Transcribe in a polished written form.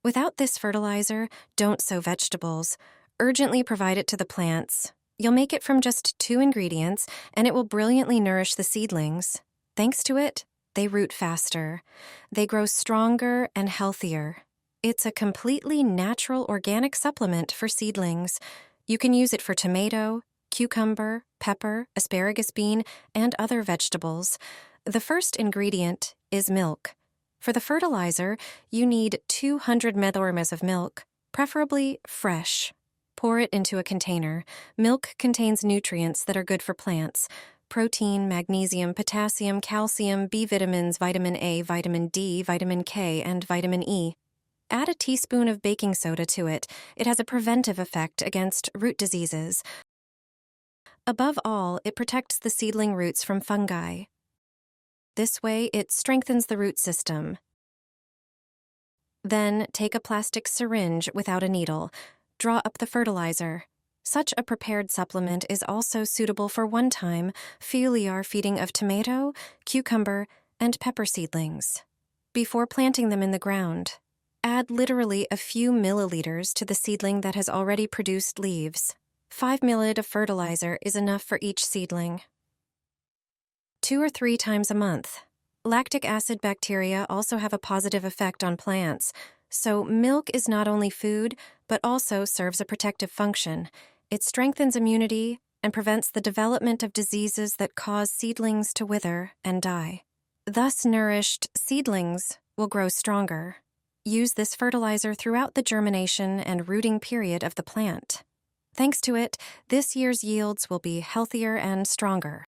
Without this fertilizer, don't sow vegetables. Urgently provide it to the plants. You'll make it from just 2 ingredients, and it will brilliantly nourish the seedlings. Thanks to it, they root faster. They grow stronger and healthier. It's a completely natural organic supplement for seedlings. You can use it for tomato, cucumber, pepper, asparagus bean, and other vegetables. The first ingredient is milk. For the fertilizer, you need 200 milliliters of milk, preferably fresh. Pour it into a container. Milk contains nutrients that are good for plants: protein, magnesium, potassium, calcium, B vitamins, vitamin A, vitamin D, vitamin K, and vitamin E. Add a teaspoon of baking soda to it. It has a preventive effect against root diseases. Above all, it protects the seedling roots from fungi. This way, it strengthens the root system. Then, take a plastic syringe without a needle. Draw up the fertilizer. Such a prepared supplement is also suitable for one-time foliar feeding of tomato, cucumber, and pepper seedlings. Before planting them in the ground, add literally a few milliliters to the seedling that has already produced leaves. 5 milliliters of fertilizer is enough for each seedling. 2 or 3 times a month. Lactic acid bacteria also have a positive effect on plants, so milk is not only food, but also serves a protective function. It strengthens immunity and prevents the development of diseases that cause seedlings to wither and die. Thus nourished seedlings will grow stronger. Use this fertilizer throughout the germination and rooting period of the plant. Thanks to it, this year's yields will be healthier and stronger.